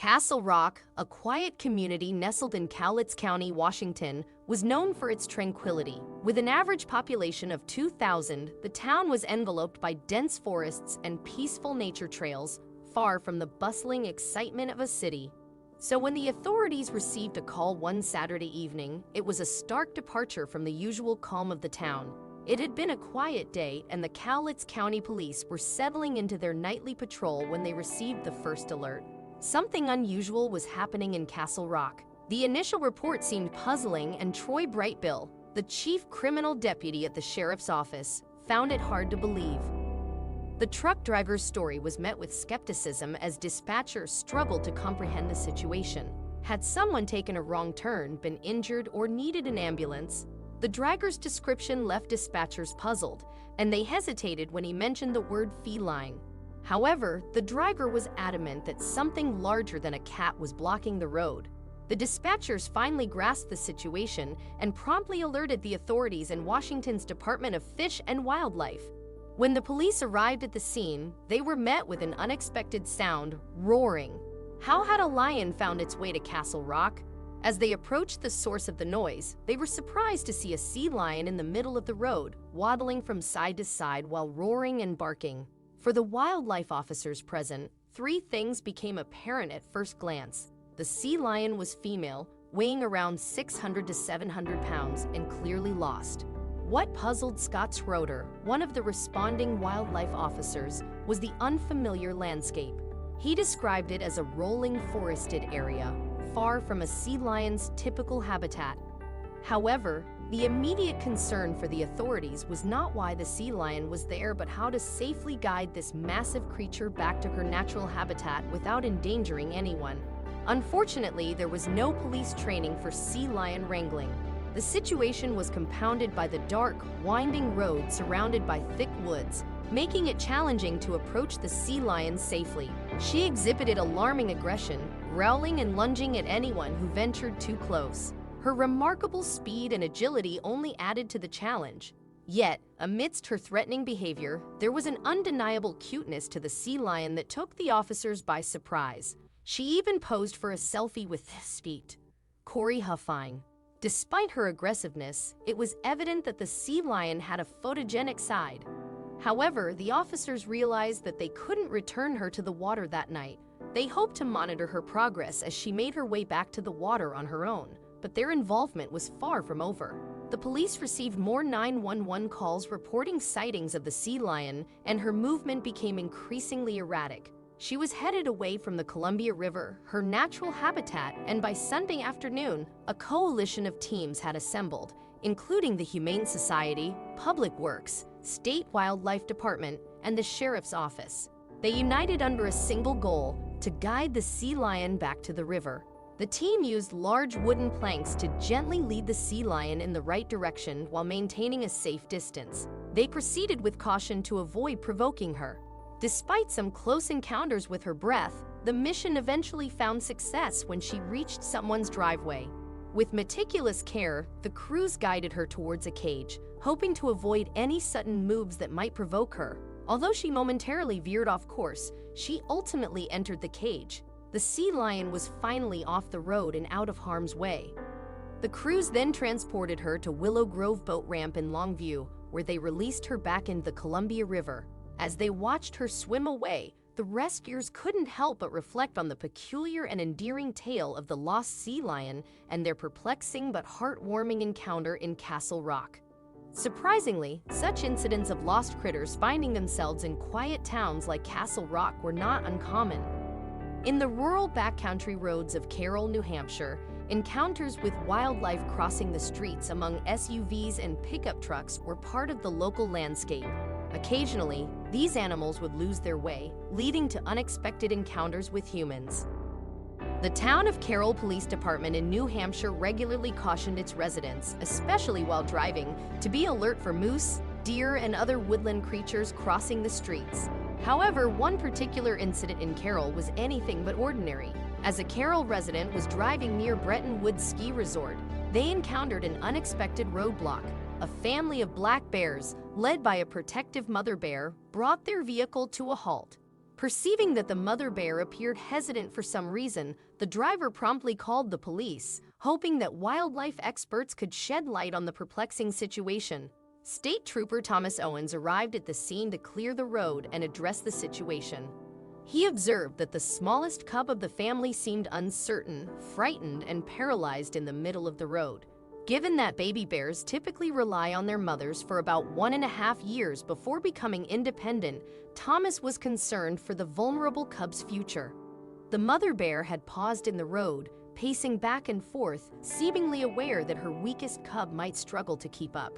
Castle Rock, a quiet community nestled in Cowlitz County, Washington, was known for its tranquility. With an average population of 2,000, the town was enveloped by dense forests and peaceful nature trails, far from the bustling excitement of a city. So when the authorities received a call one Saturday evening, it was a stark departure from the usual calm of the town. It had been a quiet day, and the Cowlitz County Police were settling into their nightly patrol when they received the first alert. Something unusual was happening in Castle Rock. The initial report seemed puzzling, and Troy Brightbill, the chief criminal deputy at the sheriff's office, found it hard to believe. The truck driver's story was met with skepticism as dispatchers struggled to comprehend the situation. Had someone taken a wrong turn, been injured, or needed an ambulance? The driver's description left dispatchers puzzled, and they hesitated when he mentioned the word feline. However, the driver was adamant that something larger than a cat was blocking the road. The dispatchers finally grasped the situation and promptly alerted the authorities and Washington's Department of Fish and Wildlife. When the police arrived at the scene, they were met with an unexpected sound: roaring. How had a lion found its way to Castle Rock? As they approached the source of the noise, they were surprised to see a sea lion in the middle of the road, waddling from side to side while roaring and barking. For the wildlife officers present, three things became apparent at first glance. The sea lion was female, weighing around 600 to 700 pounds, and clearly lost. What puzzled Scott Schroeder, one of the responding wildlife officers, was the unfamiliar landscape. He described it as a rolling forested area, far from a sea lion's typical habitat. However, the immediate concern for the authorities was not why the sea lion was there, but how to safely guide this massive creature back to her natural habitat without endangering anyone. Unfortunately, there was no police training for sea lion wrangling. The situation was compounded by the dark, winding road surrounded by thick woods, making it challenging to approach the sea lion safely. She exhibited alarming aggression, growling and lunging at anyone who ventured too close. Her remarkable speed and agility only added to the challenge. Yet, amidst her threatening behavior, there was an undeniable cuteness to the sea lion that took the officers by surprise. She even posed for a selfie with Speed. Corey Huffine. Despite her aggressiveness, it was evident that the sea lion had a photogenic side. However, the officers realized that they couldn't return her to the water that night. They hoped to monitor her progress as she made her way back to the water on her own, but their involvement was far from over. The police received more 911 calls reporting sightings of the sea lion, and her movement became increasingly erratic. She was headed away from the Columbia River, her natural habitat, and by Sunday afternoon, a coalition of teams had assembled, including the Humane Society, Public Works, State Wildlife Department, and the Sheriff's Office. They united under a single goal: to guide the sea lion back to the river. The team used large wooden planks to gently lead the sea lion in the right direction while maintaining a safe distance. They proceeded with caution to avoid provoking her. Despite some close encounters with her breath, the mission eventually found success when she reached someone's driveway. With meticulous care, the crews guided her towards a cage, hoping to avoid any sudden moves that might provoke her. Although she momentarily veered off course, she ultimately entered the cage. The sea lion was finally off the road and out of harm's way. The crews then transported her to Willow Grove Boat Ramp in Longview, where they released her back into the Columbia River. As they watched her swim away, the rescuers couldn't help but reflect on the peculiar and endearing tale of the lost sea lion and their perplexing but heartwarming encounter in Castle Rock. Surprisingly, such incidents of lost critters finding themselves in quiet towns like Castle Rock were not uncommon. In the rural backcountry roads of Carroll, New Hampshire, encounters with wildlife crossing the streets among SUVs and pickup trucks were part of the local landscape. Occasionally, these animals would lose their way, leading to unexpected encounters with humans. The Town of Carroll Police Department in New Hampshire regularly cautioned its residents, especially while driving, to be alert for moose, deer, and other woodland creatures crossing the streets. However, one particular incident in Carroll was anything but ordinary. As a Carroll resident was driving near Bretton Woods Ski Resort, they encountered an unexpected roadblock. A family of black bears, led by a protective mother bear, brought their vehicle to a halt. Perceiving that the mother bear appeared hesitant for some reason, the driver promptly called the police, hoping that wildlife experts could shed light on the perplexing situation. State Trooper Thomas Owens arrived at the scene to clear the road and address the situation. He observed that the smallest cub of the family seemed uncertain, frightened, and paralyzed in the middle of the road. Given that baby bears typically rely on their mothers for about 1.5 years before becoming independent, Thomas was concerned for the vulnerable cub's future. The mother bear had paused in the road, pacing back and forth, seemingly aware that her weakest cub might struggle to keep up.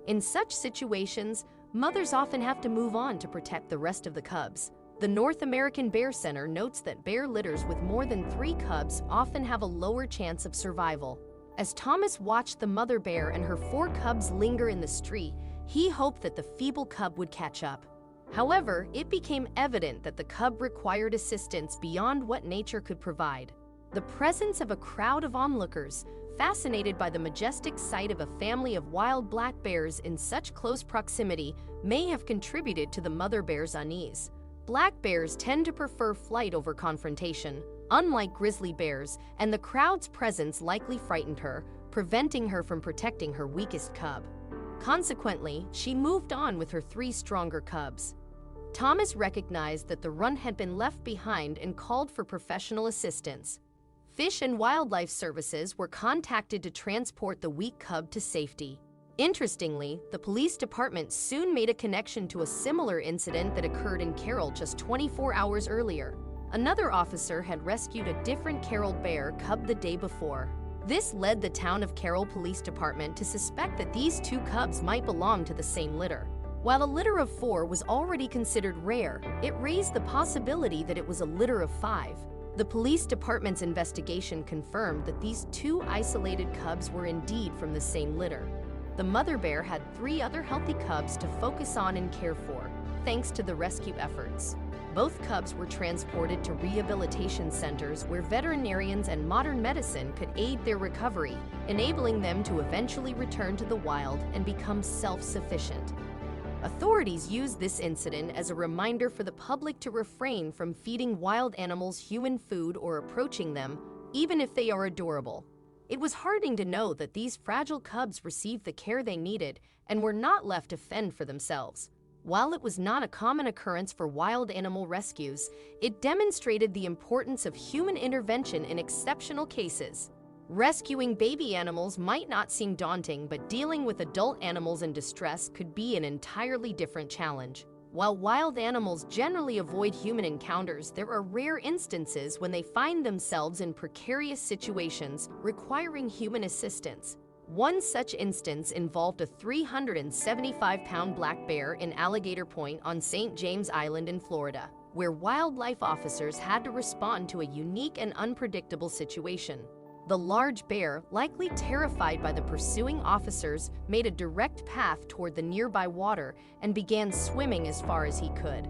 In such situations, mothers often have to move on to protect the rest of the cubs. The North American Bear Center notes that bear litters with more than 3 cubs often have a lower chance of survival. As Thomas watched the mother bear and her 4 cubs linger in the street, he hoped that the feeble cub would catch up. However, it became evident that the cub required assistance beyond what nature could provide. The presence of a crowd of onlookers, fascinated by the majestic sight of a family of wild black bears in such close proximity, may have contributed to the mother bear's unease. Black bears tend to prefer flight over confrontation, unlike grizzly bears, and the crowd's presence likely frightened her, preventing her from protecting her weakest cub. Consequently, she moved on with her 3 stronger cubs. Thomas recognized that the runt had been left behind and called for professional assistance. Fish and Wildlife Services were contacted to transport the weak cub to safety. Interestingly, the police department soon made a connection to a similar incident that occurred in Carroll just 24 hours earlier. Another officer had rescued a different Carroll bear cub the day before. This led the town of Carroll Police Department to suspect that these 2 cubs might belong to the same litter. While a litter of 4 was already considered rare, it raised the possibility that it was a litter of 5. The police department's investigation confirmed that these 2 isolated cubs were indeed from the same litter. The mother bear had 3 other healthy cubs to focus on and care for, thanks to the rescue efforts. Both cubs were transported to rehabilitation centers where veterinarians and modern medicine could aid their recovery, enabling them to eventually return to the wild and become self-sufficient. Authorities used this incident as a reminder for the public to refrain from feeding wild animals human food or approaching them, even if they are adorable. It was heartening to know that these fragile cubs received the care they needed and were not left to fend for themselves. While it was not a common occurrence for wild animal rescues, it demonstrated the importance of human intervention in exceptional cases. Rescuing baby animals might not seem daunting, but dealing with adult animals in distress could be an entirely different challenge. While wild animals generally avoid human encounters, there are rare instances when they find themselves in precarious situations requiring human assistance. One such instance involved a 375-pound black bear in Alligator Point on St. James Island in Florida, where wildlife officers had to respond to a unique and unpredictable situation. The large bear, likely terrified by the pursuing officers, made a direct path toward the nearby water and began swimming as far as he could.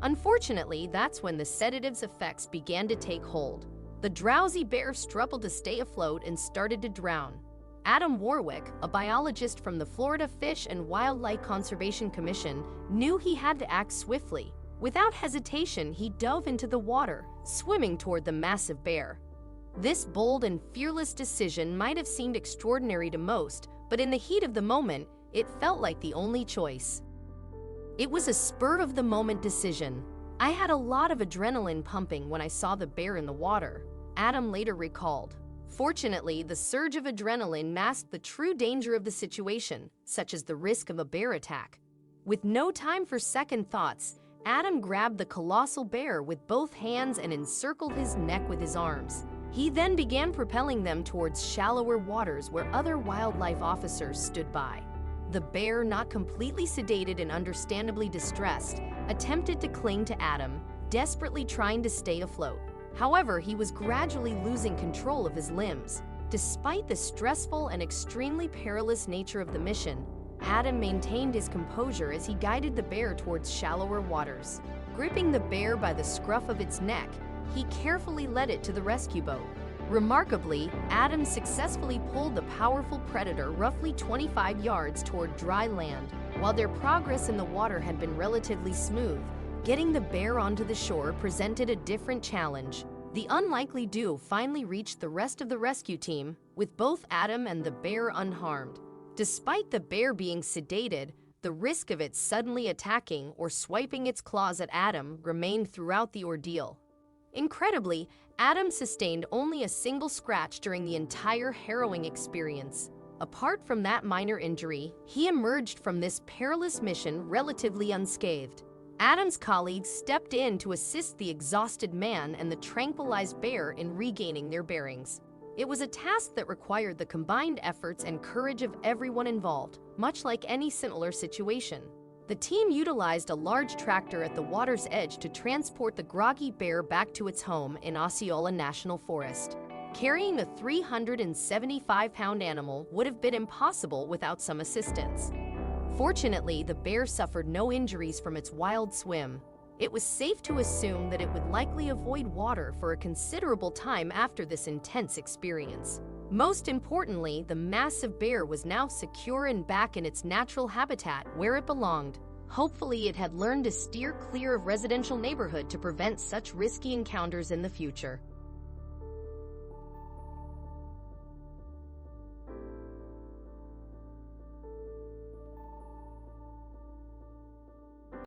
Unfortunately, that's when the sedative's effects began to take hold. The drowsy bear struggled to stay afloat and started to drown. Adam Warwick, a biologist from the Florida Fish and Wildlife Conservation Commission, knew he had to act swiftly. Without hesitation, he dove into the water, swimming toward the massive bear. This bold and fearless decision might have seemed extraordinary to most, but in the heat of the moment, it felt like the only choice. It was a spur-of-the-moment decision. I had a lot of adrenaline pumping when I saw the bear in the water, Adam later recalled. Fortunately, the surge of adrenaline masked the true danger of the situation, such as the risk of a bear attack. With no time for second thoughts, Adam grabbed the colossal bear with both hands and encircled his neck with his arms. He then began propelling them towards shallower waters where other wildlife officers stood by. The bear, not completely sedated and understandably distressed, attempted to cling to Adam, desperately trying to stay afloat. However, he was gradually losing control of his limbs. Despite the stressful and extremely perilous nature of the mission, Adam maintained his composure as he guided the bear towards shallower waters. Gripping the bear by the scruff of its neck, he carefully led it to the rescue boat. Remarkably, Adam successfully pulled the powerful predator roughly 25 yards toward dry land. While their progress in the water had been relatively smooth, Getting the bear onto the shore presented a different challenge. The unlikely do finally reached the rest of the rescue team, with both Adam and the bear unharmed. Despite the bear being sedated, the risk of it suddenly attacking or swiping its claws at Adam remained throughout the ordeal. Incredibly, Adam sustained only a single scratch during the entire harrowing experience. Apart from that minor injury, he emerged from this perilous mission relatively unscathed. Adam's colleagues stepped in to assist the exhausted man and the tranquilized bear in regaining their bearings. It was a task that required the combined efforts and courage of everyone involved, much like any similar situation. The team utilized a large tractor at the water's edge to transport the groggy bear back to its home in Osceola National Forest. Carrying a 375-pound animal would have been impossible without some assistance. Fortunately, the bear suffered no injuries from its wild swim. It was safe to assume that it would likely avoid water for a considerable time after this intense experience. Most importantly, the massive bear was now secure and back in its natural habitat where it belonged. Hopefully, it had learned to steer clear of residential neighborhood to prevent such risky encounters in the future.